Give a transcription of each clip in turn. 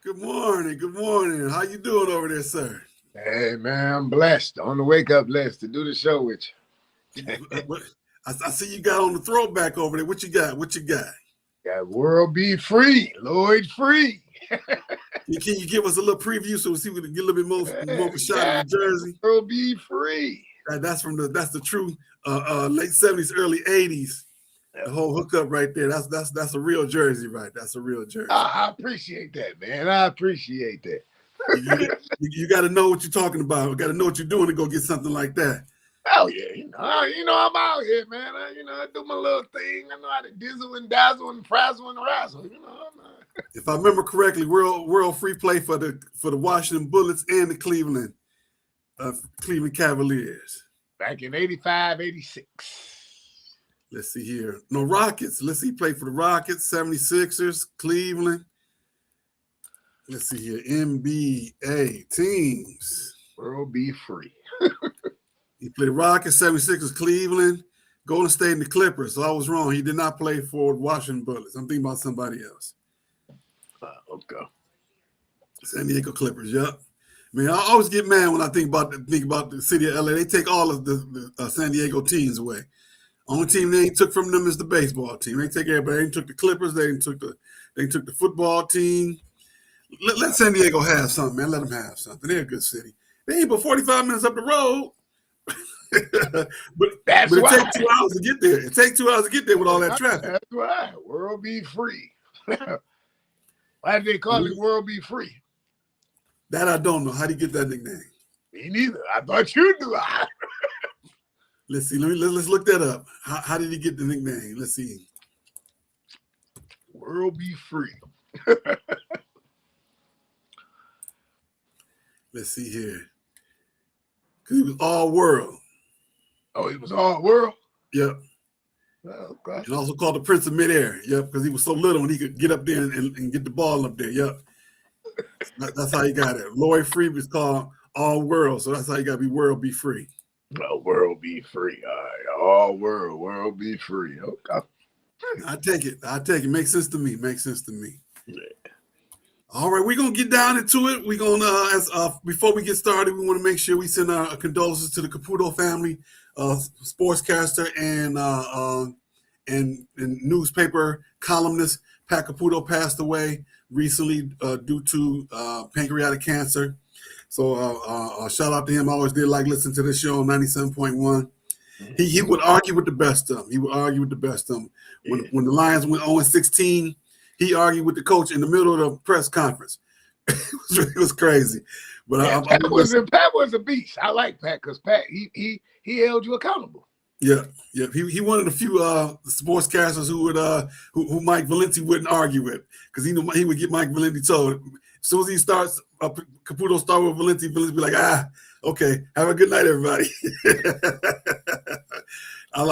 Good morning. Good morning. How you doing over there, sir? Hey, man, I'm blessed. On the wake-up list to do the show with you. I see you got on the throwback over there. What you got? Got World Be Free, Lloyd Free. Can you give us a little preview so we see we can get a little bit more of a shot of the jersey? World Be Free. That's the true late 70s, early 80s. The whole hookup right there. That's a real jersey, right? That's a real jersey. I appreciate that, man. I appreciate that. You got to know what you're talking about. You got to know what you're doing to go get something like that. Oh yeah, I'm out here, man. I do my little thing. I know how to dizzle and dazzle and frazzle and razzle. If I remember correctly, World Free play for the Washington Bullets and the Cleveland Cavaliers back in 85, 86. Let's see here. No, Rockets. Let's see. He played for the Rockets, 76ers, Cleveland. Let's see here. NBA teams. World Be Free. He played Rockets, 76ers, Cleveland, Golden State, and the Clippers. So I was wrong. He did not play for Washington Bullets. I'm thinking about somebody else. Okay. San Diego Clippers. Yep. Man, I always get mad when I think about the city of LA. They take all of the San Diego teams away. Only team they ain't took from them is the baseball team. They take everybody. They ain't took the Clippers. They took the football team. Let San Diego have something, man. Let them have something. They're a good city. They ain't but 45 minutes up the road. but it takes 2 hours to get there. It takes 2 hours to get there with all that traffic. That's right. World Be Free. Why did they call it World Be Free? That I don't know. How do you get that nickname? Me neither. I thought you knew. Let's see. Let's look that up. How did he get the nickname? Let's see. World Be Free. Let's see here. Because he was all world. Oh, he was all world? Yep. Oh, gosh. And also called the Prince of Midair. Yep, because he was so little and he could get up there and get the ball up there. Yep. That's how he got it. Lloyd Free was called all world. So that's how you got to be World Be Free. Oh, World Be Free. All right. All world Be Free. Okay. I take it. Makes sense to me. Yeah. All right, we're gonna get down into it. We're gonna before we get started, we want to make sure we send our condolences to the Caputo family, sportscaster and newspaper columnist Pat Caputo passed away recently due to pancreatic cancer. So shout out to him. I always did like listening to this show on 97.1. He would argue with the best of them. When the Lions went 0-16. He argued with the coach in the middle of the press conference. It was crazy. But Pat was a beast. I like Pat because Pat he held you accountable. Yeah. He one of the few sportscasters who Mike Valenti wouldn't argue with because he knew he would get Mike Valenti told. As soon as he starts, Caputo start with Valenti be like, okay, have a good night, everybody. I'm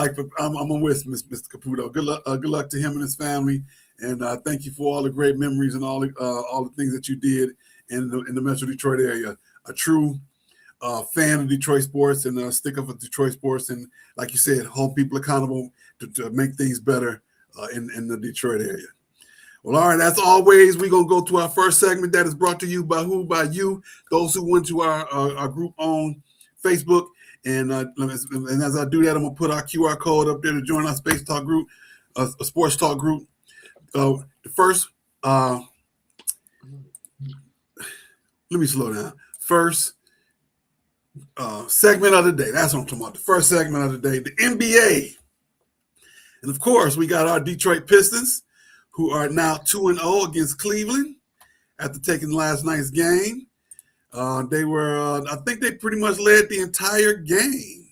with Mr. Caputo. Good luck to him and his family. And thank you for all the great memories and all the things that you did in the Metro Detroit area. A true fan of Detroit sports and a sticker for Detroit sports. And like you said, hold people accountable to make things better in the Detroit area. Well, all right, as always, we're going to go to our first segment that is brought to you by who? By you, those who went to our group on Facebook. And as I do that, I'm going to put our QR code up there to join our Space Talk group, a sports talk group. The first, let me slow down. First segment of the day. That's what I'm talking about. The first segment of the day, the NBA. And of course, we got our Detroit Pistons, who are now 2-0 against Cleveland after taking last night's game. They were, I think they pretty much led the entire game.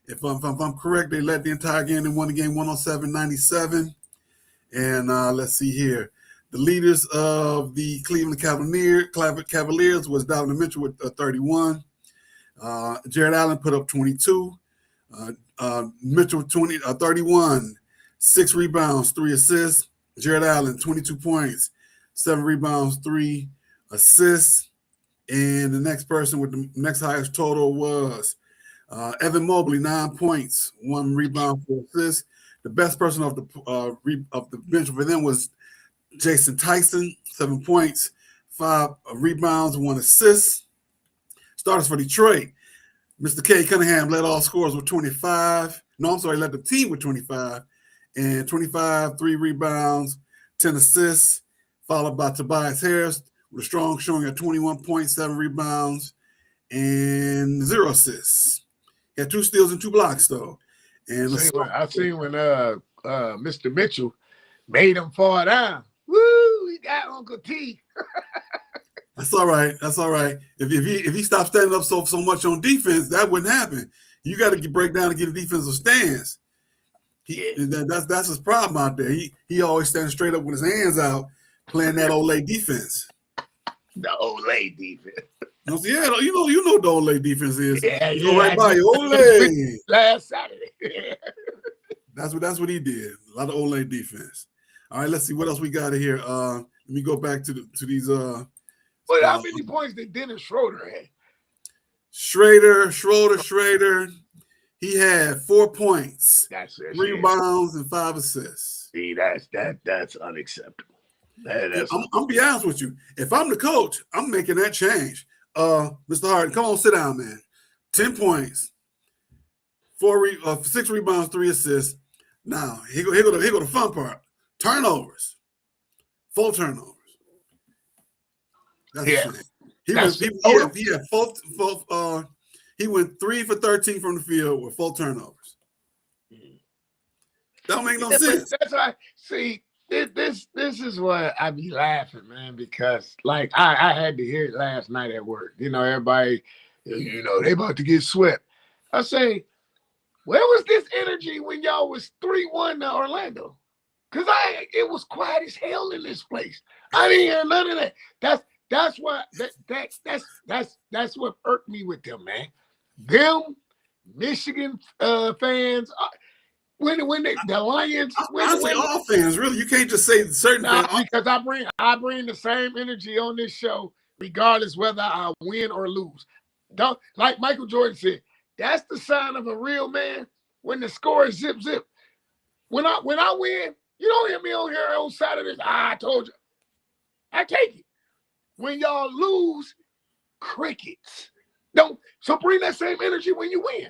If I'm correct, they led the entire game. They won the game 107-97. And let's see here. The leaders of the Cleveland Cavaliers was Donovan Mitchell with 31. Jared Allen put up 22. Mitchell with 31. 6 rebounds, 3 assists. Jared Allen, 22 points, 7 rebounds, 3 assists. And the next person with the next highest total was Evan Mobley, 9 points, 1 rebound, 4 assists. The best person off the bench for them was Jason Tyson, 7 points, 5 rebounds, 1 assist. Starters for Detroit. Mr. K. Cunningham led all scorers with 25. No, I'm sorry, led the team with 25. And 25, 3 rebounds, 10 assists, followed by Tobias Harris with a strong showing at 21.7 rebounds and 0 assists. He had 2 steals and 2 blocks, though. And I seen when Mr. Mitchell made him fall down. Woo, he got Uncle T. That's all right. That's all right. If he stopped standing up so much on defense, that wouldn't happen. You got to break down and get a defensive stance. That's his problem out there. He always stands straight up with his hands out, playing that Olay defense. The Olay defense. Yeah, you know what the Olay defense is. Yeah, you go right by you, Olay. Last Saturday. That's what he did. A lot of Olay defense. All right, let's see what else we got here. Let me go back to these. But how many points did Dennis Schroeder have? Schroeder. He had 4 points, 3 rebounds, and 5 assists. See, that's unacceptable. I'm be honest with you. If I'm the coach, I'm making that change. Mr. Harden, come on, sit down, man. 10 points, 6 rebounds, 3 assists. Now here go the fun part. Turnovers, 4 turnovers. That's he went 3 for 13 from the field with 4 turnovers. That don't make no sense. That's why. See, this is what I be laughing, man, because like I had to hear it last night at work. Everybody, they about to get swept. I say, where was this energy when y'all was 3-1 to Orlando? Because it was quiet as hell in this place. I didn't hear none of that. That's what irked me with them, man. Them Michigan fans, when the Lions, honestly, all fans, really, you can't just say certain fans. Because I bring the same energy on this show, regardless whether I win or lose. Don't, like Michael Jordan said, that's the sign of a real man when the score is zip. When I win, you don't hear me on here on Saturdays. I told you. I take it. When y'all lose, crickets. So bring that same energy when you win.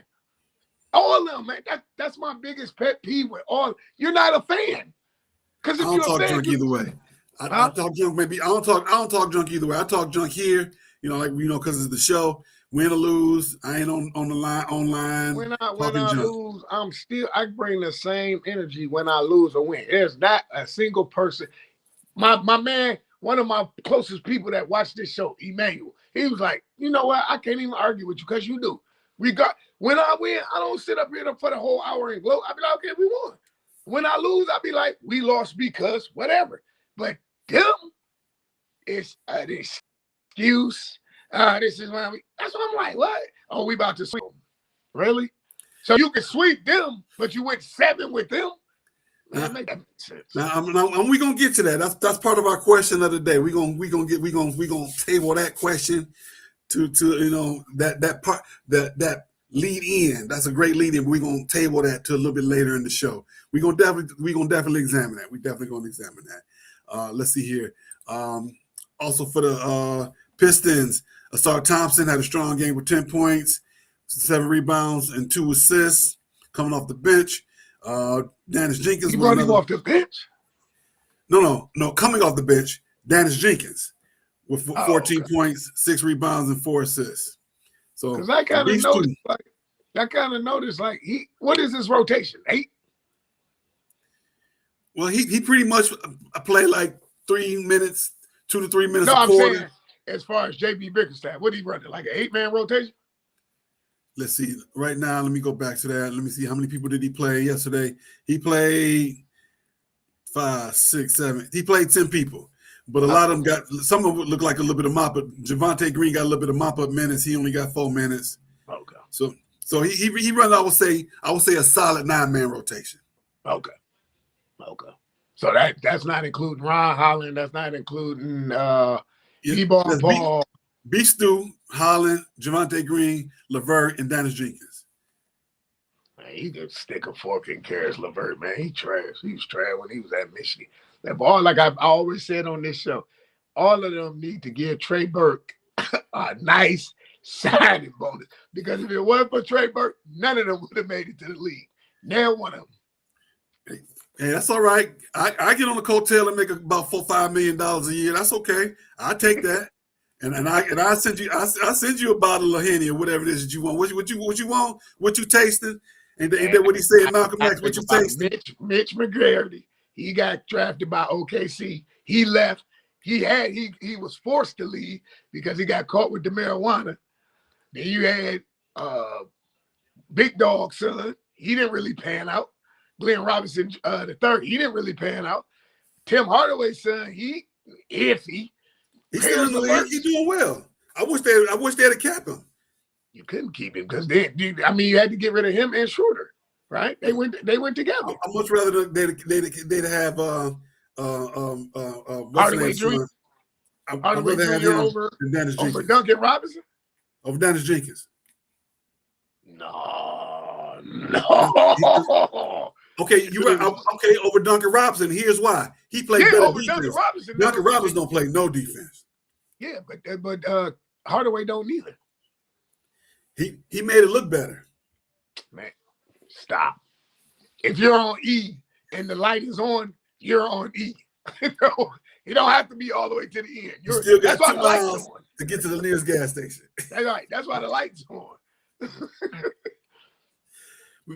All of them, man. That's my biggest pet peeve with all. You're not a fan. Because if I don't talk junk either way. I talk junk maybe. I don't talk junk either way. I talk junk here, because it's the show. Win or lose, I ain't on the line online. When I lose, I bring the same energy when I lose or win. There's not a single person. My man, one of my closest people that watch this show, Emmanuel, he was like, you know what? I can't even argue with you because you do. When I win, I don't sit up here for the whole hour and gloat. I be like, okay, we won. When I lose, I be like, we lost because whatever. But them, it's an excuse. This is why that's what I'm like. What? Oh, we about to sweep them. Really? So you can sweep them, but you went 7 with them? Man, make that make sense. Now we gonna get to that. That's part of our question of the day. We gonna table that question to that part that lead in. That's a great lead in. We're gonna table that to a little bit later in the show. We're gonna definitely examine that. We definitely gonna examine that. Let's see here. Also for the Pistons, Asar Thompson had a strong game with 10 points, 7 rebounds, and 2 assists coming off the bench. Dennis Jenkins. You brought him off the bench? No, coming off the bench, Dennis Jenkins with 14 points, 6 rebounds, and 4 assists. So because I kind of noticed, what is his rotation? 8? Well, he pretty much played like 3 minutes, 2 to 3 minutes. No, I'm saying as far as JB Bickerstaff, what he running, like an 8-man rotation? Let's see. Right now, let me go back to that. Let me see how many people did he play yesterday. He played 5, 6, 7. He played 10 people, but a lot of them some of them look like a little bit of mop up. Javonte Green got a little bit of mop up minutes. He only got 4 minutes. Okay. So he runs. I would say a solid 9-man rotation. Okay. So that's not including Ron Holland. That's not including E-Ball Paul. B. Stu, Holland, Javonte Green, LeVert, and Dennis Jenkins. Man, he could stick a fork in Karis LeVert, man. He trash. He was trash when he was at Michigan. That ball, like I've always said on this show, all of them need to give Trey Burke a nice signing bonus. Because if it wasn't for Trey Burke, none of them would have made it to the league. Now one of them. Hey, that's all right. I get on the coattail and make about $4-5 million a year. That's okay. I take that. And I send you a bottle of Henny or whatever it is that you want. What you want? What you tasting? And then what he said, Malcolm X, what you tasting? Mitch McGarity. He got drafted by OKC. He left. He was forced to leave because he got caught with the marijuana. Then you had Big Dog's son. He didn't really pan out. Glenn Robinson the third. He didn't really pan out. Tim Hardaway's son. He iffy. He's still in the league. He's doing well. I wish they had kept him. You couldn't keep him because you had to get rid of him and Schroeder, right? They went together. I'd much rather they'd have Hardaway Jr. Hardaway Jr. over Duncan Robinson. Over Dennis Jenkins. No. Okay, you're right. Okay, over Duncan Robinson. Here's why. He played better over defense. Duncan Robinson don't play no defense. Yeah, but Hardaway don't either. He made it look better. Man, stop. If you're on E and the light is on, you're on E. You don't have to be all the way to the end. You still got 2 miles to get to the nearest gas station. That's right. That's why the light's on.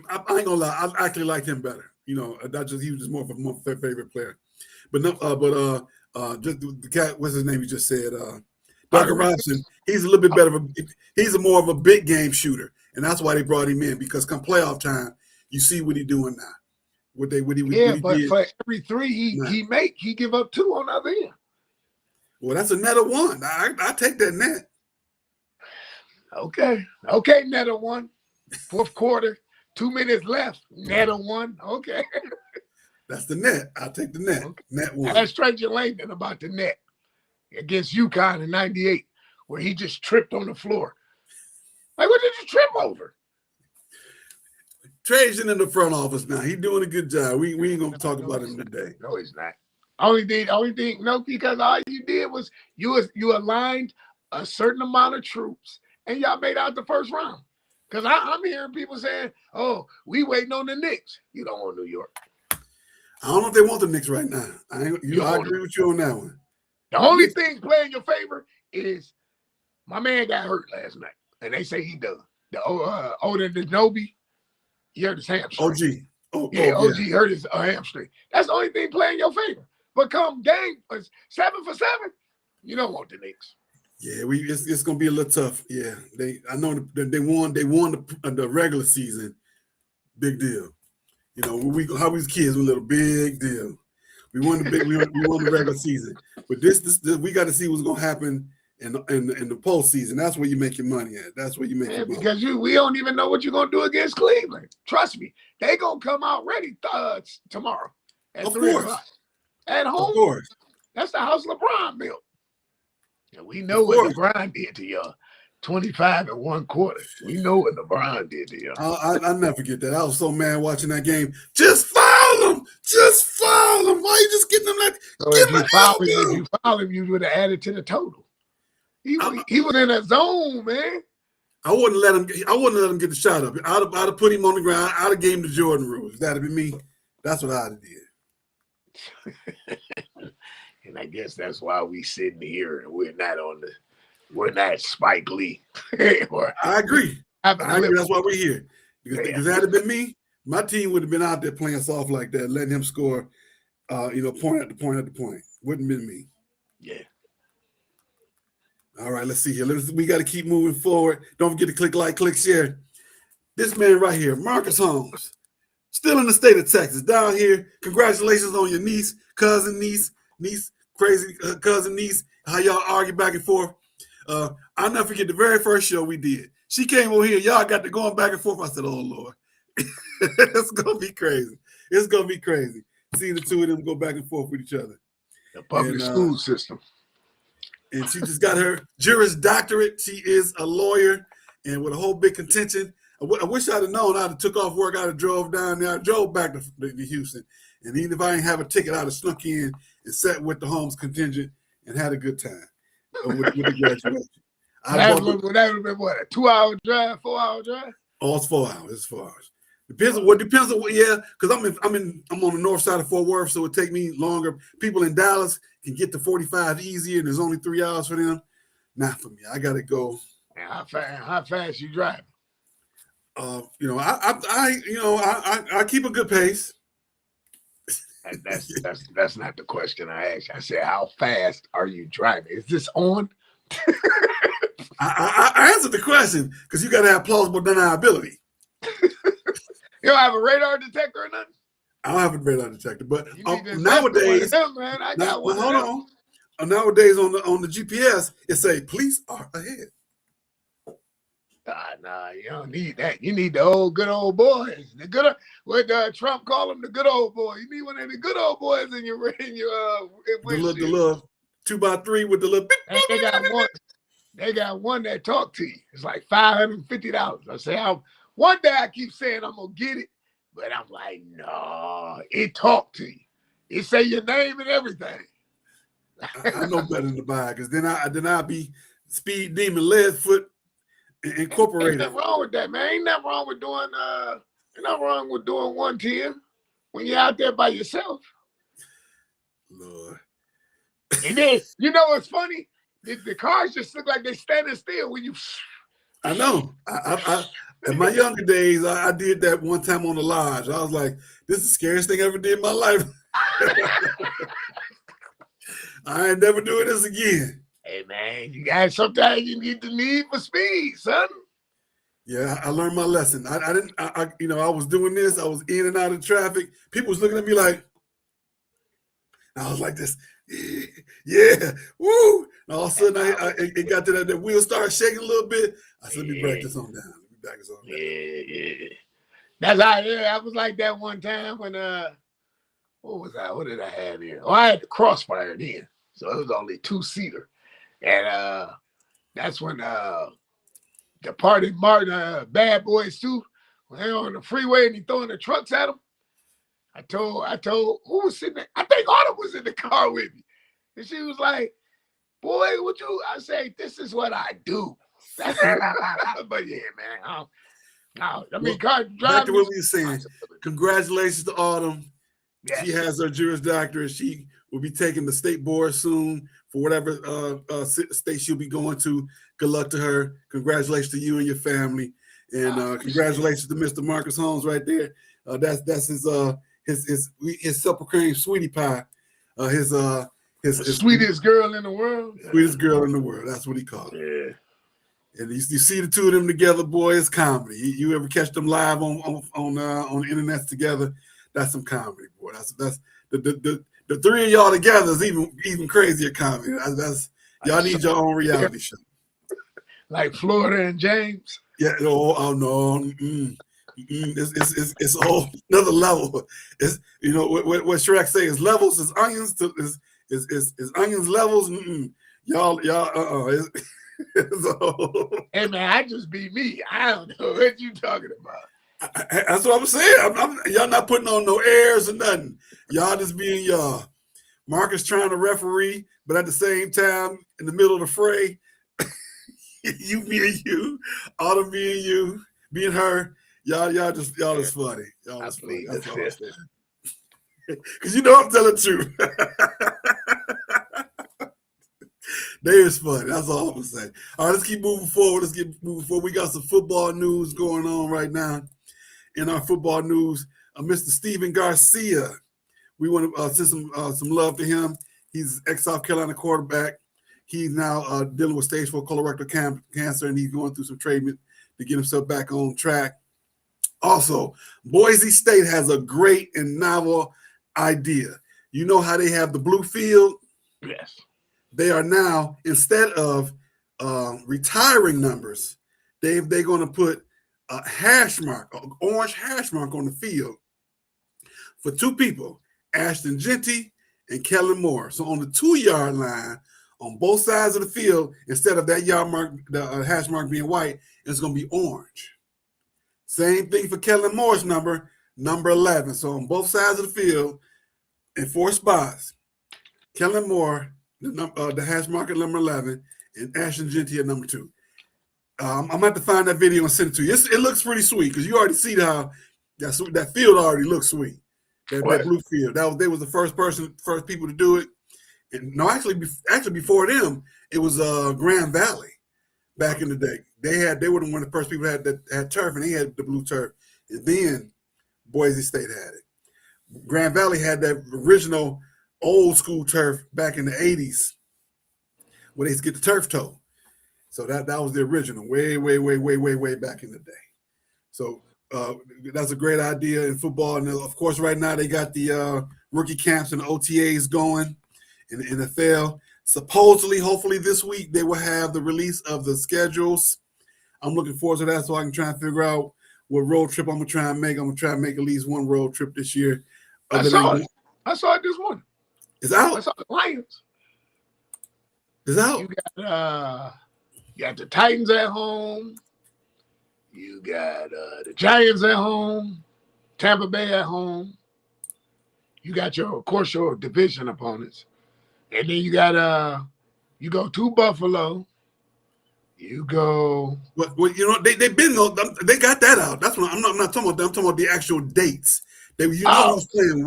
I ain't gonna lie. I actually liked him better. He was just more of a favorite player. But just the cat. What's his name? You just said Duncan Robinson. He's a little bit better. He's more of a big game shooter, and that's why they brought him in because come playoff time, you see what he's doing now. But for every three he make, he give up 2 on the other end. Well, that's a net of 1. I take that net. Okay, net of 1. Fourth quarter, 2 minutes left. Net of 1. Okay. That's the net. I'll take the net. Okay. Net 1. That's Trajan Langdon about the net against UConn in '98, where he just tripped on the floor. Like, what did you trip over? Trajan in the front office now. He's doing a good job. We ain't gonna talk about him today. No, he's not. Only thing, no, because all you did was you aligned a certain amount of troops and y'all made out the first round. Because I'm hearing people saying, "Oh, we waiting on the Knicks." You don't want New York. I don't know if they want the Knicks right now. I agree with you on that one. The only thing playing your favor is my man got hurt last night, and they say he done. The older Denobi, he hurt his hamstring. OG hurt his hamstring. That's the only thing playing your favor. But come game 7 for 7, you don't want the Knicks. Yeah, it's gonna be a little tough. Yeah, I know that they won the regular season. Big deal. How we was kids, we little big deal. We won the regular season, but this we got to see what's gonna happen in the postseason. That's where you make your money at. That's where you make your money. Because we don't even know what you're gonna do against Cleveland. Trust me, they gonna come out ready tomorrow at 3 o'clock at home. Of course, that's the house LeBron built. And we know what LeBron did to y'all. 25 in 1 quarter. We know what LeBron did to y'all. I'll never forget that. I was so mad watching that game. Just foul him. Just foul him. Why are you just getting him like? So if you foul him, you would have added to the total. He was in a zone, man. I wouldn't let him get the shot up. I'd have put him on the ground. I'd have gave him the Jordan rules. That'd be me. That's what I'd have did. And I guess that's why we sitting here and we're not Spike Lee. I agree. That's why we're here. Because that had been me, my team would have been out there playing soft like that, letting him score, point at the point. Wouldn't have been me. Yeah. All right, let's see here. We got to keep moving forward. Don't forget to click like, click share. This man right here, Marcus Holmes, still in the state of Texas, down here. Congratulations on your niece, cousin, niece, crazy cousin, niece, how y'all argue back and forth. I'll never forget the very first show we did. She came over here. Y'all got to going back and forth. I said, oh, Lord. It's going to be crazy. It's going to be crazy. Seeing the two of them go back and forth with each other. The public school system. And she just got her Juris Doctorate. She is a lawyer and with a whole big contention. I wish I'd have known. I'd have took off work. I'd have drove down there. I drove back to Houston. And even if I didn't have a ticket, I'd have snuck in and sat with the Holmes contingent and had a good time with the graduation. That would have been what, a 2-hour drive, 4-hour drive? Oh, it's 4 hours. It's 4 hours. Depends on what. Yeah, because I'm on the north side of Fort Worth, so it take me longer. People in Dallas can get to 45 easier, and there's only 3 hours for them. Not for me. I gotta go. How fast you driving? I keep a good pace. That's not the question I asked. I said, how fast are you driving? Is this on? I answered the question because you got to have plausible deniability. You don't have a radar detector or nothing? I don't have a radar detector, but nowadays, man, I got one. Hold on. Nowadays on the GPS, it say police are ahead. Nah, you don't need that. You need the good old boys. The good, what Trump call them, the good old boy. You need one of the good old boys in your the little 2x3 with the little. They got one. They got one that talk to you. It's like $550. I say, one day I keep saying I'm gonna get it, but I'm like, no, it talk to you. It say your name and everything. I know better than to buy it because then I be Speed Demon Leadfoot Incorporated. Ain't nothing wrong with that, man. Ain't nothing wrong with doing 110 when you're out there by yourself. Lord. And then you know what's funny? The cars just look like they standing still when you. I know. I in my younger days, I did that one time on the lodge. I was like, "This is the scariest thing I ever did in my life." I ain't never doing this again. Hey man, sometimes you need the need for speed, son. Yeah, I learned my lesson. I was doing this. I was in and out of traffic. People was looking at me like, I was like this. Yeah, woo! And all of a sudden, it got to that. The wheel started shaking a little bit. I said, "Let me break this on down. Let me back this on down." Yeah. That's how I was like that one time when what was I? What did I have here? Oh, I had the Crossfire then, so it was only 2-seater, and that's when the party Martin Bad Boys 2 when they on the freeway and he throwing the trucks at them. I told who was sitting there? I think Autumn was in the car with me. And she was like, boy, would you? I say, this is what I do. But yeah, man. Back to what we were saying. Congratulations to Autumn. Yes. She has her Juris Doctorate. She will be taking the state board soon for whatever state she'll be going to. Good luck to her. Congratulations to you and your family. And congratulations to Mr. Marcus Holmes right there. That's his supper cream sweetie pie. His sweetest girl in the world. Sweetest girl in the world. That's what he called it. Yeah. And you see the two of them together, boy, it's comedy. You ever catch them live on the internet together? That's some comedy, boy. That's the three of y'all together is even crazier comedy. Y'all need your own reality show. Like Florida and James. Yeah. Oh no. Mm-mm. It's a whole another level. It's what Shrek say is levels is onions to is onions levels. Y'all Hey man, I just be me. I don't know what you talking about. That's what I'm saying. Y'all not putting on no airs or nothing. Y'all just being y'all. Marcus trying to referee, but at the same time in the middle of the fray, you being you, Autumn being you, being her. Y'all just funny. Y'all just funny. That's all I'm saying. Because I'm telling the truth. They is funny. That's all I'm gonna say. All right, let's keep moving forward. We got some football news going on right now. In our football news, Mr. Steven Garcia. We want to send some love to him. He's ex-South Carolina quarterback. He's now dealing with stage 4 colorectal cancer, and he's going through some treatment to get himself back on track. Also, Boise State has a great and novel idea. You know how they have the blue field? Yes. They are now, instead of retiring numbers, they're going to put a hash mark, an orange hash mark on the field for two people, Ashton Genty and Kellen Moore. So on the 2-yard line, on both sides of the field, instead of that yard mark, the hash mark being white, it's going to be orange. Same thing for Kellen Moore's number 11. So on both sides of the field, in 4 spots, Kellen Moore the hash market number 11, and Ashton Genty at number 2. I'm going to have to find that video and send it to you. It looks pretty sweet because you already see how that field already looks sweet. That blue field. They was the first people to do it. And no, actually before them, it was Grand Valley back in the day. They were one of the first people that had turf, and they had the blue turf. And then Boise State had it. Grand Valley had that original old school turf back in the 80s where they used to get the turf toe. So that was the original, way back in the day. So that's a great idea in football. And of course, right now they got the rookie camps and the OTAs going in the NFL. Supposedly, hopefully this week, they will have the release of the schedules. I'm looking forward to that so I can try and figure out what road trip I'm going to try and make. I'm going to try and make at least one road trip this year. I saw it this morning. It's out. I saw the Lions. It's out. You got the Titans at home. You got the Giants at home. Tampa Bay at home. You got of course, your division opponents. And then you got you go to Buffalo. You go. Well, they've been they got that out. That's what I'm not talking about. I'm talking about the actual dates. Who's playing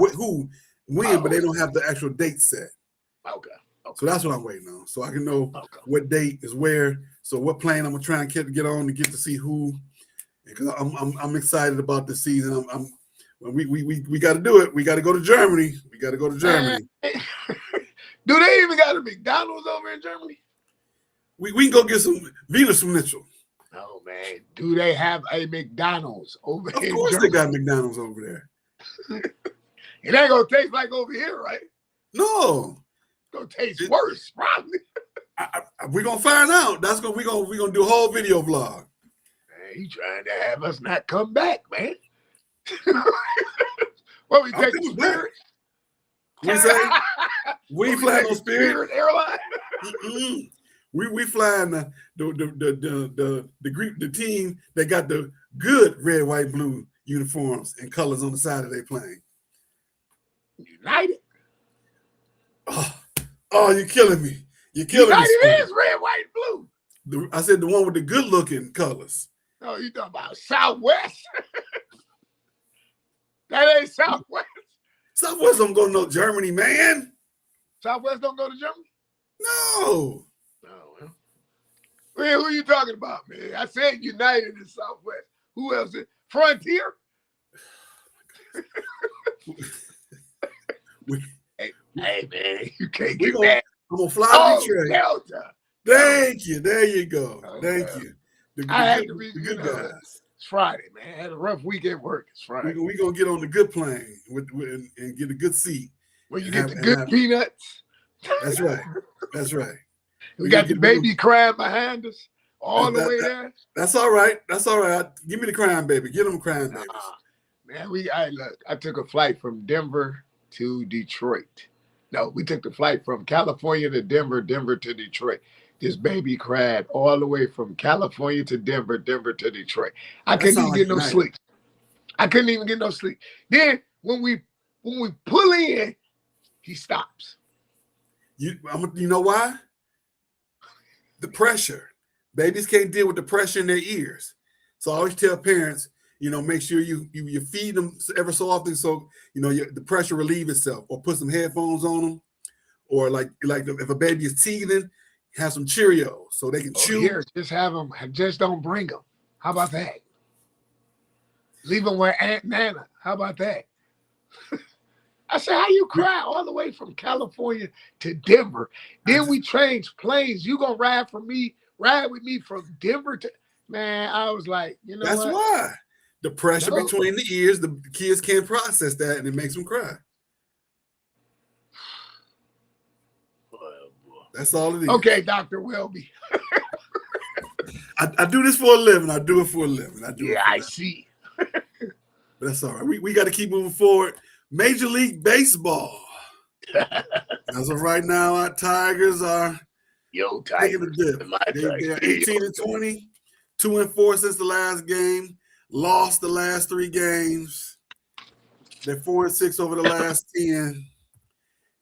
when, but they don't have the actual date set. Okay. So that's what I'm waiting on. So I can know what date is where. So what plane I'm gonna try and get on to get to see who. Because I'm excited about this season. We got to do it. We got to go to Germany. Do they even got a McDonald's over in Germany? We can go get some Venus Mitchell. Oh man, do they have a McDonald's over in Germany? Of course they got McDonald's over there. It ain't gonna taste like over here, right? No. It's gonna taste worse, probably. We're gonna find out. We're gonna do a whole video vlog. Man, he trying to have us not come back, man. What we take the Spirit? We say we flying on Spirit Airline. We flying the team that got the good red, white, blue uniforms and colors on the side of their plane. United. Oh, you're killing me. You're killing me. United is red, white, blue. I said the one with the good looking colors. No, you talking about Southwest. That ain't Southwest. Southwest don't go to no Germany, man. Southwest don't go to Germany? No. Oh, well. Man, who you talking about, man? I said United and Southwest. Who else? Frontier? Hey, man, you can't get mad. I'm going to fly to Detroit. Delta. Thank you. There you go. Thank you. I had to be the good guys. It's Friday, man. I had a rough week at work. It's Friday. We're going to get on the good plane and get a good seat. Where you get the good peanuts. That's right. That's right. We got the baby crying behind us all the way there. That's all right. That's all right. Give me the crying baby. Get them crying babies. Man, I took a flight from Denver to Detroit. No, we took the flight from California to Denver, Denver to Detroit. This baby cried all the way from California to Denver, Denver to Detroit. I couldn't even get no sleep. I couldn't even get no sleep. Then when we pull in, he stops. You know why? The pressure. Babies can't deal with the pressure in their ears. So I always tell parents, make sure you feed them ever so often so, the pressure relieve itself, or put some headphones on them, or like if a baby is teething, have some Cheerios so they can chew. Here, just have them. Just don't bring them. How about that? Leave them where Aunt Nana. How about that? I said, how you cry all the way from California to Denver? Then we change planes. You gonna ride with me from Denver to, man, I was like, That's what? Why. The pressure between the ears, the kids can't process that, and it makes them cry. That's all it is. Okay, Dr. Welby. I do this for a living. I do it for a living. I see. That's all right. We got to keep moving forward. Major League Baseball. As of right now, our Tigers are taking a dip. They're 18-20, 2-4 since the last game. Lost the last 3 games. They're 4-6 over the last 10.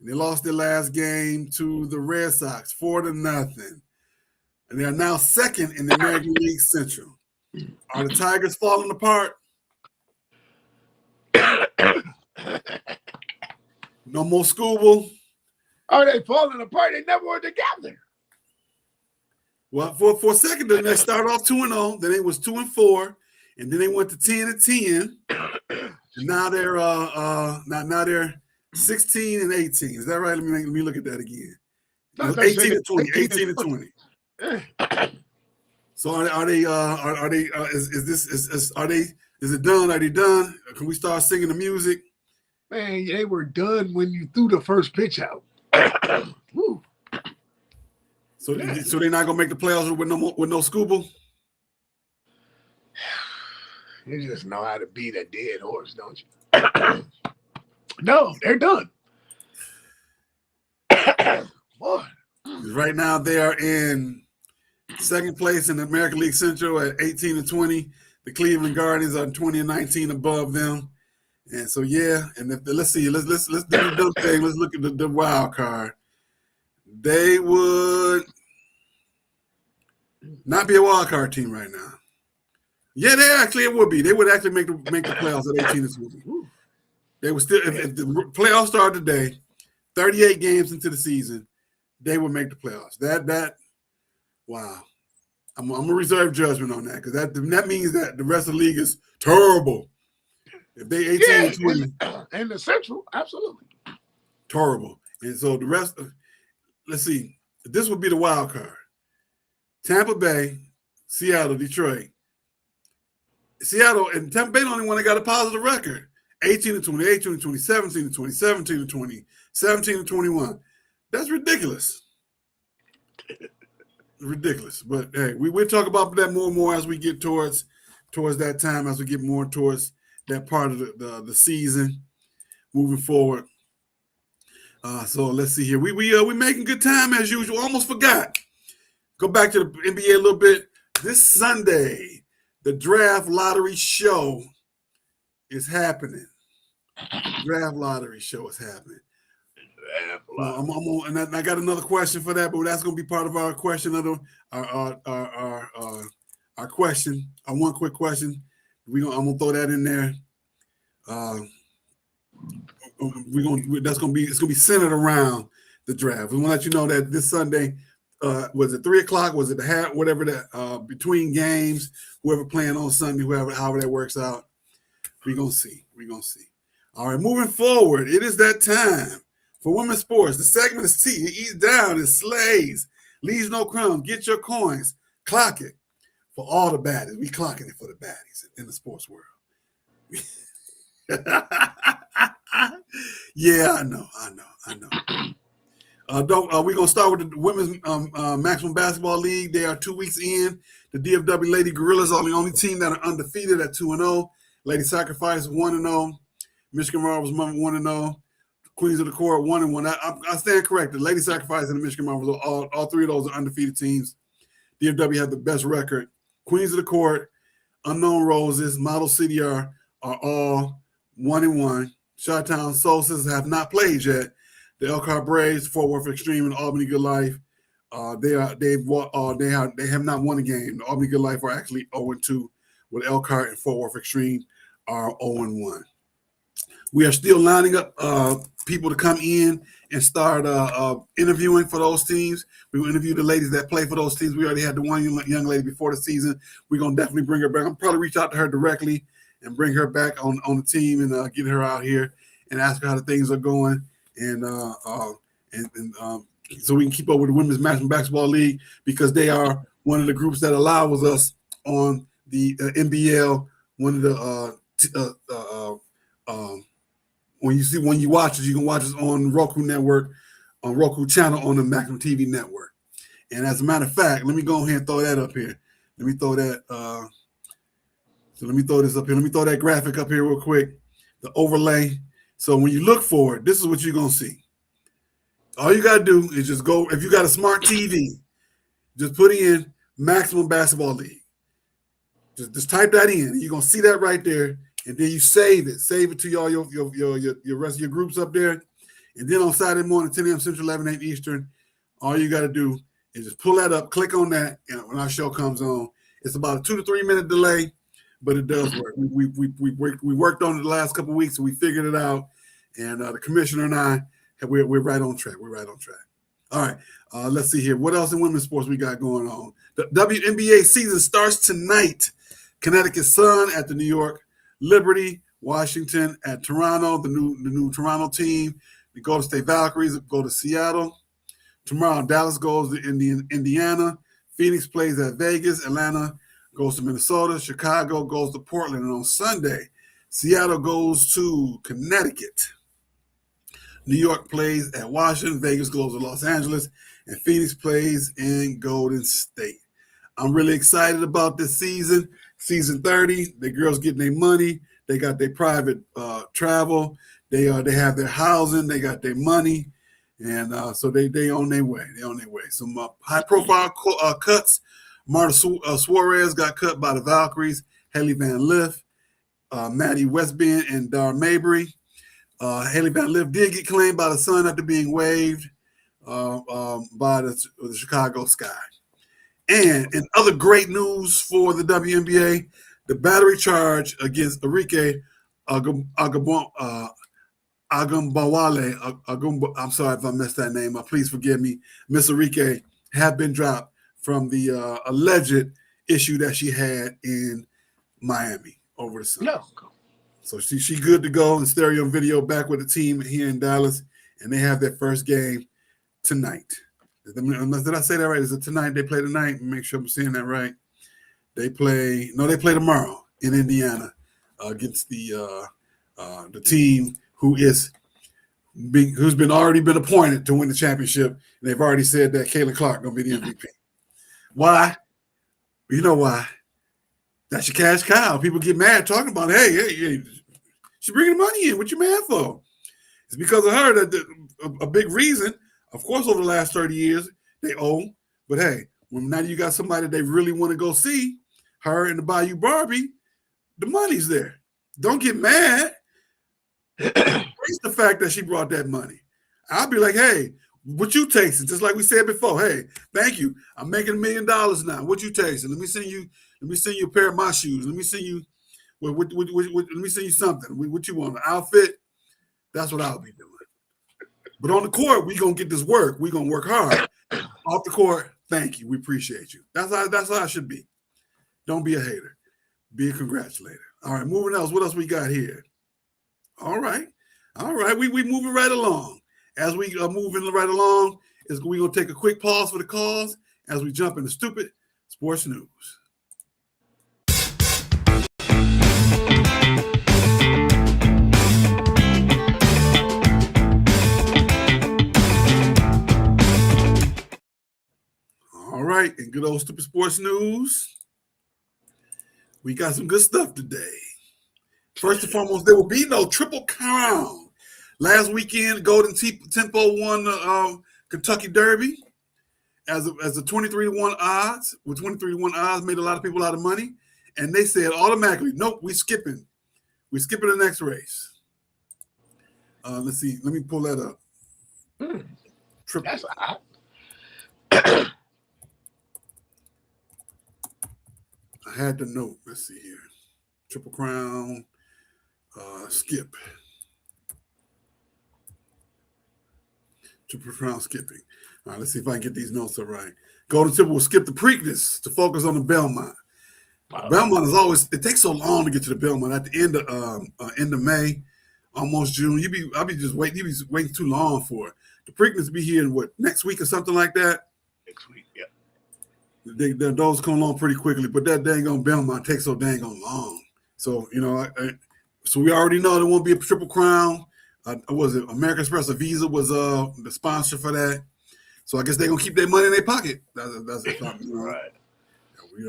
And they lost their last game to the Red Sox 4-0. And they are now second in the American League Central. Are the Tigers falling apart? No more Scooble. Are they falling apart? They never were together. Well, for a second, then they started off 2-0. Then it was 2-4, and then they went to 10-10. And now they're now they're 16 and 18. Is that right? Let me look at that again. 18 and 20. 18 and 20. So is it done? Are they done? Can we start singing the music? Man, they were done when you threw the first pitch out. So they're not gonna make the playoffs with no Scooble? You just know how to beat a dead horse, don't you? No, they're done. Boy. Right now they are in second place in the American League Central at 18 and 20. The Cleveland Guardians are 20 and 19 above them. And so and let's do the dumb thing. Let's look at the wild card. They would not be a wild card team right now. Yeah, it would be. They would actually make the playoffs at 18 and 20. They would still, if the playoffs started today, 38 games into the season, they would make the playoffs. Wow. I'm gonna reserve judgment on that because that means that the rest of the league is terrible. If they 18 and 20, and the Central, absolutely terrible. And so the rest, let's see, this would be the wild card. Tampa Bay, Seattle, Detroit. Seattle and Tampa Bay the only one that got a positive record. 18 and 20, 18 and 20, 17 and 20, 17 and 20, 17 and 21. That's ridiculous. Ridiculous. But hey, we'll talk about that more and more as we get towards that time, as we get more towards that part of the season moving forward. So let's see here. We making good time as usual. Almost forgot. Go back to the NBA a little bit. This Sunday, the draft lottery show is happening. Draft lottery show is happening. And I got another question for that, but that's going to be part of our question of our question. Our one quick question. I'm gonna throw that in there. It's gonna be centered around the draft. We want to let you know that this Sunday, was it 3:00? Was it the half? Whatever that between games, whoever playing on Sunday, however that works out, we're gonna see. All right, moving forward, it is that time for women's sports. The segment is T. It eats down, it slays, leaves no crumbs. Get your coins, clock it for all the baddies. We clocking it for the baddies in the sports world. Yeah, I know. We're gonna start with the women's maximum basketball league. They are 2 weeks in. The DFW Lady Gorillas are the only team that are undefeated at 2-0. Lady Sacrifice 1-0. Michigan Marvels 1-0. Queens of the Court 1-1. I stand corrected. Lady Sacrifice and the Michigan Marvels, all three of those are undefeated teams. DFW have the best record. Queens of the Court, Unknown Roses, Model City are all 1-1. Chi-Town Soul Sisters have not played yet. The Elkhart Braves, Fort Worth Extreme, and Albany Good Life, they have not won a game. The Albany Good Life are actually 0-2, with Elkhart and Fort Worth Extreme are 0-1. We are still lining up people to come in and start interviewing for those teams. We will interview the ladies that play for those teams. We already had the one young lady before the season. We're going to definitely bring her back. I'll probably reach out to her directly and bring her back on the team and get her out here and ask her how the things are going. And so we can keep up with the Women's National Basketball League, because they are one of the groups that allows us on the NBL, one of the when you watch us, you can watch us on Roku Network, on Roku channel on the Maximum TV Network. And as a matter of fact, let me go ahead and throw that up here. Let me throw that. Let me throw this up here. Let me throw that graphic up here real quick. The overlay. So when you look for it, this is what you're gonna see. All you gotta do is just go. If you got a smart TV, just put in Maximum Basketball League. Just type that in. You're gonna see that right there. And then you save it to all your rest of your groups up there. And then on Saturday morning, 10 a.m. Central, 11 a.m. Eastern, all you got to do is just pull that up, click on that, and when our show comes on, it's about a 2 to 3 minute delay, but it does work. We worked on it the last couple of weeks, and we figured it out. And the commissioner and I, we're right on track. We're right on track. All right, let's see here. What else in women's sports we got going on? The WNBA season starts tonight. Connecticut Sun at the New York Liberty, Washington at Toronto, the new Toronto team. The Golden State Valkyries go to Seattle. Tomorrow, Dallas goes to Indiana. Phoenix plays at Vegas. Atlanta goes to Minnesota. Chicago goes to Portland. And on Sunday, Seattle goes to Connecticut. New York plays at Washington. Vegas goes to Los Angeles. And Phoenix plays in Golden State. I'm really excited about this season. Season 30, the girls getting their money. They got their private travel. They have their housing. They got their money. And so they on their way. They on their way. Some high-profile cuts. Marta Suarez got cut by the Valkyries. Haley Van Lith, Maddie Westbend, and Dar Mabry. Haley Van Lith did get claimed by the Sun after being waived by the Chicago Sky. And in other great news for the WNBA, the battery charge against Arike Agambawale. I'm sorry if I messed that name up. Please forgive me. Miss Arike have been dropped from the alleged issue that she had in Miami over the summer. No. So she good to go, and stereo and video back with the team here in Dallas, and they have their first game tonight. Did I say that right? Is it tonight? They play tonight? Make sure I'm saying that right. They play tomorrow in Indiana against the team who's already been appointed to win the championship. And they've already said that Caitlin Clark gonna be the MVP. Why? You know why? That's your cash cow. People get mad talking about, hey, she's bringing the money in. What you mad for? It's because of her that a big reason. Of course, over the last 30 years, they owe. But hey, when now you got somebody they really want to go see, her and the Bayou Barbie, the money's there. Don't get mad. Embrace the fact that she brought that money. I'll be like, hey, what you tasting? Just like we said before. Hey, thank you. I'm making $1 million now. What you tasting? Let me send you a pair of my shoes. Let me send you let me send you something. What you want? An outfit? That's what I'll be doing. But on the court, we're going to get this work. We're going to work hard. Off the court, thank you. We appreciate you. That's how I should be. Don't be a hater. Be a congratulator. All right, moving else. What else we got here? All right. We moving right along. As we are moving right along, we're going to take a quick pause for the calls as we jump into Stoopid Sports News. All right, in good old Stoopid Sports News, we got some good stuff today. First and foremost, there will be no Triple Crown. Last weekend, Golden Tempo won the Kentucky Derby as a 23-1 odds. With 23-1 odds, made a lot of people a lot of money. And they said automatically, nope, we're skipping. We're skipping the next race. Let's see. Let me pull that up. Triple. That's odd. I had the note. Let's see here. Triple Crown. Skip. Triple Crown skipping. All right, let's see if I can get these notes all right. Golden Temple will skip the Preakness to focus on the Belmont. Belmont is always, it takes so long to get to the Belmont at the end of May, almost June. I'll be just waiting. You be waiting too long for it. The Preakness be here in next week or something like that? Next week, yeah. Those come along pretty quickly, but that dang on Belmont takes so dang on long. So, so we already know there won't be a Triple Crown. Was it American Express or Visa was the sponsor for that? So I guess they're gonna keep their money in their pocket. That's right.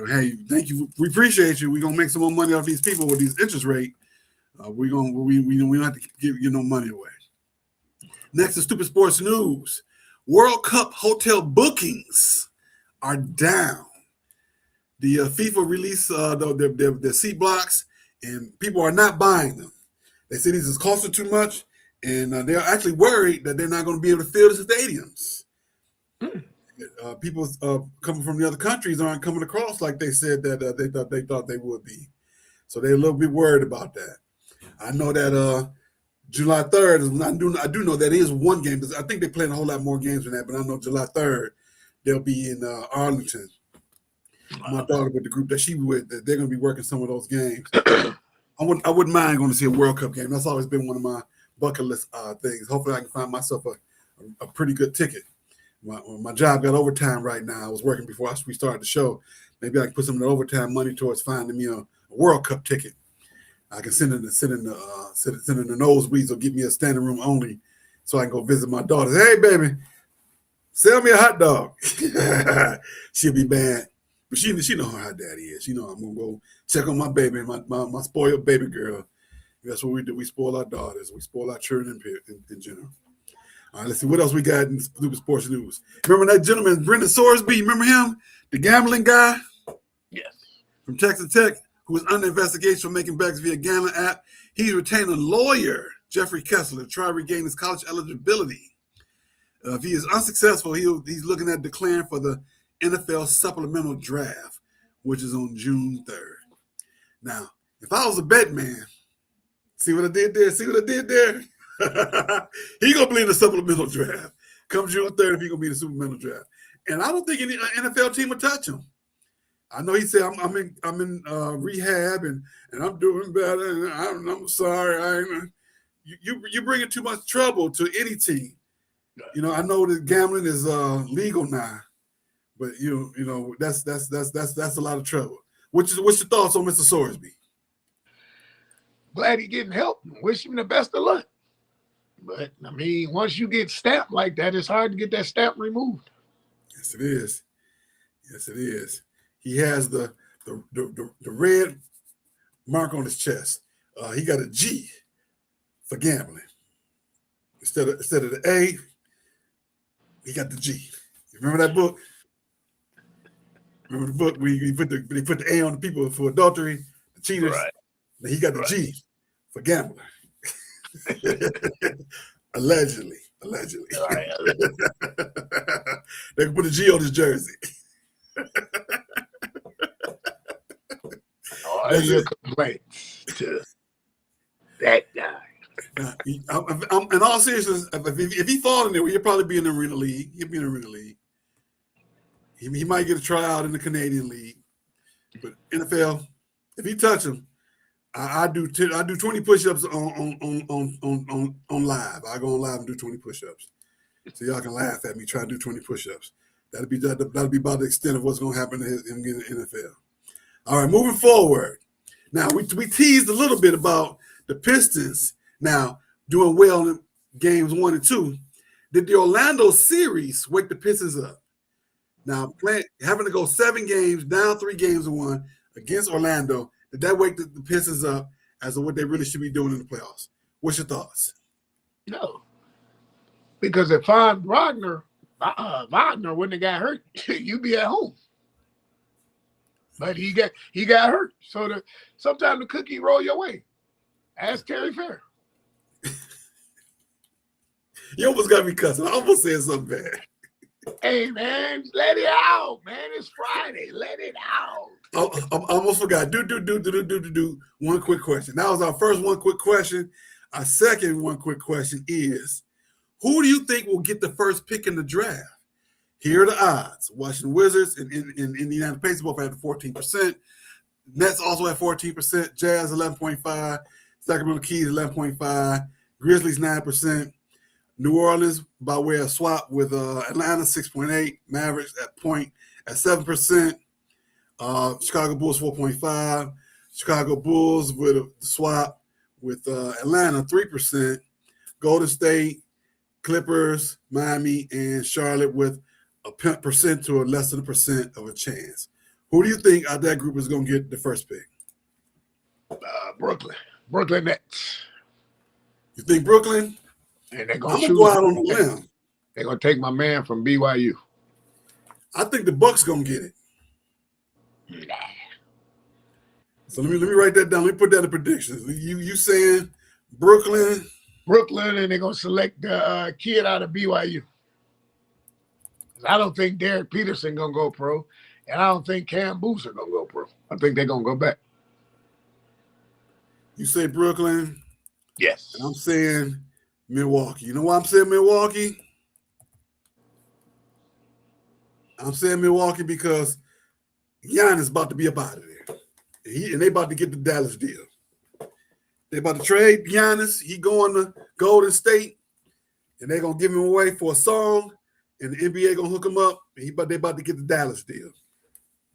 Hey, thank you. We appreciate you. We're gonna make some more money off these people with these interest rate. We don't have to give you no money away. Next is Stoopid Sports News. World Cup hotel bookings are down. The FIFA released their seat blocks, and people are not buying them. They say these is costing too much, and they're actually worried that they're not going to be able to fill the stadiums. People coming from the other countries aren't coming across like they said that they thought they would be. So they're a little bit worried about that. I know that July 3rd is when I do know that is one game. I think they're playing a whole lot more games than that, but I know July 3rd they'll be in Arlington. My daughter with the group that she with, they're going to be working some of those games. I wouldn't mind going to see a World Cup game. That's always been one of my bucket list things. Hopefully, I can find myself a pretty good ticket. My job got overtime right now. I was working before we started the show. Maybe I can put some of the overtime money towards finding me a World Cup ticket. I can send in the nosebleeds or get me a standing room only, so I can go visit my daughter. Hey, baby, sell me a hot dog. She'll be mad. But she know how daddy is. She know I'm gonna go check on my baby, my spoiled baby girl. That's what we do. We spoil our daughters. We spoil our children in general. All right, let's see what else we got in stupid sports news. Remember that gentleman, Brendan Sorsby? Remember him, the gambling guy? Yes. From Texas Tech, who was under investigation for making bets via gambling app. He's retained a lawyer, Jeffrey Kessler, to try to regain his college eligibility. If he is unsuccessful, he's looking at declaring for the NFL supplemental draft, which is on June 3rd. Now, if I was a bet man, see what I did there? He gonna be in the supplemental draft. Come June 3rd, he gonna be in the supplemental draft. And I don't think any NFL team will touch him. I know he said I'm in rehab and I'm doing better and I'm sorry. You bringing too much trouble to any team. You know, I know that gambling is legal now. But you know that's a lot of trouble. What's your thoughts on Mr. Sorsby? Glad he's getting help. Wish him the best of luck. But I mean, once you get stamped like that, it's hard to get that stamp removed. Yes, it is. Yes, it is. He has the red mark on his chest. He got a G for gambling. Instead of the A, he got the G. You remember that book? Remember the book where they put the A on the people for adultery, the cheaters? Right. And he got the G for gambler. Allegedly. Right. They can put a G on his jersey. All your complaints to that guy. In all seriousness, if he falls in there, he'll probably be in the Arena League. He'll be in the Arena League. He might get a tryout in the Canadian League, but NFL, if he touch him, I do 20 push-ups on live. I go on live and do 20 push-ups, so y'all can laugh at me trying to do 20 push-ups. That'll be about the extent of what's going to happen to him getting the NFL. All right, moving forward. Now we teased a little bit about the Pistons now doing well in games 1 and 2. Did the Orlando series wake the Pistons up? Now, having to go 7 games, down 3 games to 1 against Orlando, did that wake the Pistons up as to what they really should be doing in the playoffs? What's your thoughts? No. Because if Wagner wouldn't have got hurt, you'd be at home. But he got hurt. So sometimes the cookie roll your way. Ask Terry Fair. You almost got me cussing. I almost said something bad. Hey, man, let it out, man. It's Friday. Let it out. I almost forgot. Do one quick question. That was our first one quick question. Our second one quick question is, who do you think will get the first pick in the draft? Here are the odds. Washington Wizards and Indiana Pacers both have 14%. Nets also have 14%. Jazz 11.5%. Sacramento Kings 11.5%. Grizzlies 9%. New Orleans by way of swap with Atlanta 6.8%. Mavericks at 7%. Chicago Bulls 4.5%. Chicago Bulls with a swap with Atlanta 3%. Golden State, Clippers, Miami, and Charlotte with a percent to a less than a percent of a chance. Who do you think out of that group is going to get the first pick? Brooklyn Nets. You think Brooklyn? And they're I'm going to go out on a limb. They're going to take my man from BYU. I think the Bucks going to get it. Nah. So let me write that down. Let me put that in predictions. You saying Brooklyn? Brooklyn, and they're gonna select the kid out of BYU. I don't think Derek Peterson gonna go pro, and I don't think Cam Boozer gonna go pro. I think they're gonna go back. You say Brooklyn? Yes. And I'm saying Milwaukee. You know why I'm saying Milwaukee? I'm saying Milwaukee because Giannis about to be up out of there. And they about to get the Dallas deal. They about to trade Giannis. He going to Golden State, and they're going to give him away for a song, and the NBA going to hook him up, and they about to get the Dallas deal.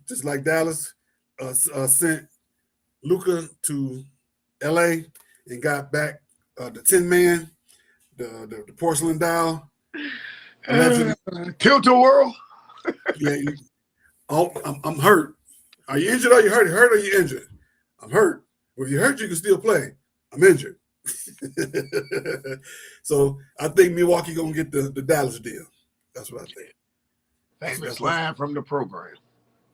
Just like Dallas sent Luka to L.A. and got back the Tin Man, the porcelain doll. Tilt-a-whirl. Yeah, I'm hurt. Are you injured or you hurt? Hurt or you injured? I'm hurt. Well, if you're hurt, you can still play. I'm injured. So I think Milwaukee gonna get the Dallas deal. That's what I think. Famous line from the program.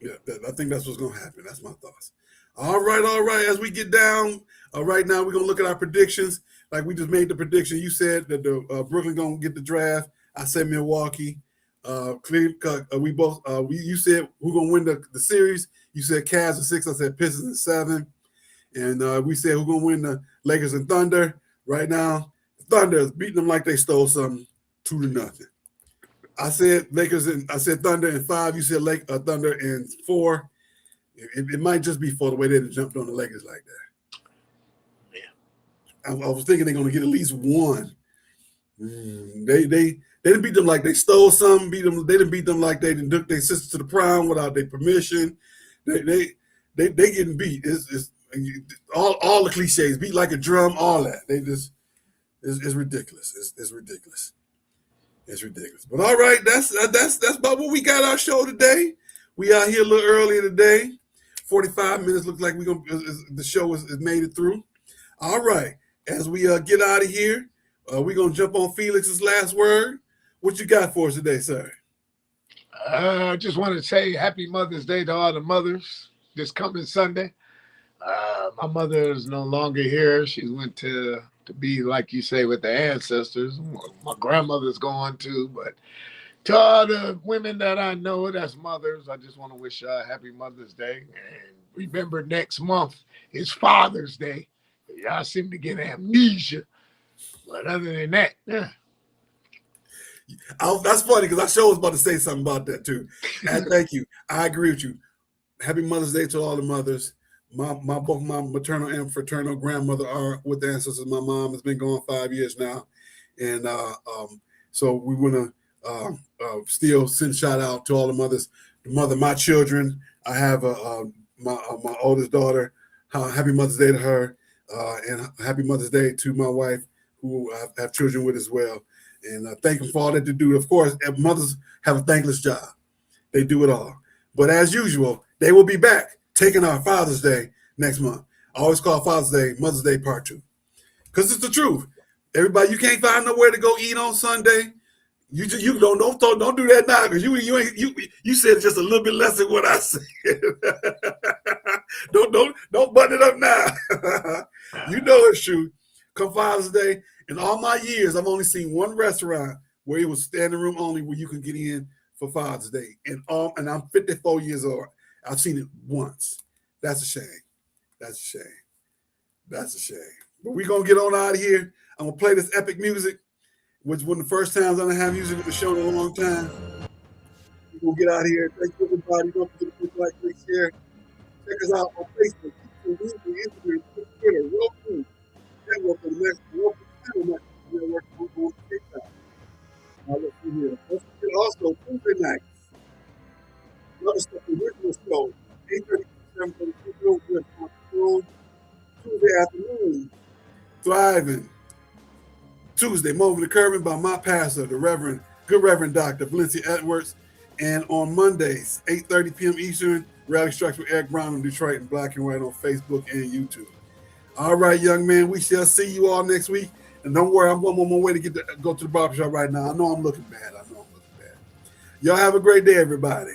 Yeah, I think that's what's gonna happen. That's my thoughts. All right. As we get down, right now we're gonna look at our predictions. Like we just made the prediction. You said that the Brooklyn gonna get the draft. I said Milwaukee. We both. You said who gonna win the series. You said Cavs in 6. I said Pistons in 7. And we said who gonna win the Lakers and Thunder. Right now, Thunder is beating them like they stole something, 2-0. I said Lakers and I said Thunder in 5. You said Thunder in 4. It might just be for the way they jumped on the Lakers like that. Yeah, I was thinking they're gonna get at least one. They didn't beat them like they stole something. They didn't beat them like they didn't took their sister to the prom without their permission. They getting beat. It's all the cliches, beat like a drum, all that. They just it's ridiculous. It's ridiculous. It's ridiculous. But all right, that's about what we got our show today. We out here a little earlier today. 45 minutes. Looks like the show has made it through. All right, as we get out of here, we're gonna jump on Felix's last word. What you got for us today, sir? I just want to say Happy Mother's Day to all the mothers this coming Sunday. My mother is no longer here. She went to be, like you say, with the ancestors. My grandmother's gone too. But to all the women that I know that's mothers, I just want to wish a happy Mother's Day. And remember, next month is Father's Day. Y'all seem to get amnesia. But other than that, yeah. That's funny because I sure was about to say something about that too. And thank you. I agree with you. Happy Mother's Day to all the mothers. Both my maternal and fraternal grandmother are with the ancestors. My mom has been gone 5 years now, and so we want to still send shout out to all the mothers. The mother, my children. I have my oldest daughter. Happy Mother's Day to her, and Happy Mother's Day to my wife, who I have children with as well. And thank them for all that they do. Of course, mothers have a thankless job. They do it all. But as usual, they will be back taking our Father's Day next month. I always call Father's Day Mother's Day Part 2. Because it's the truth. Everybody, you can't find nowhere to go eat on Sunday. You don't do that now because you said just a little bit less than what I said. don't button it up now. You know it's true. Come Father's Day. In all my years, I've only seen one restaurant where it was standing room only where you can get in for Father's Day. And I'm 54 years old. I've seen it once. That's a shame. That's a shame. That's a shame. But we're going to get on out of here. I'm going to play this epic music, which was one of the first times I'm going to have music in the show in a long time. We're going to get out of here. Thank you, everybody. Don't forget to like, share. Check us out on Facebook, Instagram, Twitter, Roku, Network for the next Network on TikTok. Let's see here. Don't forget also Tuesday nights. Another stuff, the original show, 8:30 to 7:30 with Tuesday afternoon, Thriving. Tuesday, Moving the Curvin by my pastor, the Good Reverend Dr. Valencia Edwards. And on Mondays, 8:30 p.m. Eastern, Rally Strikes with Eric Brown in Detroit and Black and White on Facebook and YouTube. All right, young man, we shall see you all next week. And don't worry, I'm on my way to go to the barbershop right now. I know I'm looking bad. Y'all have a great day, everybody.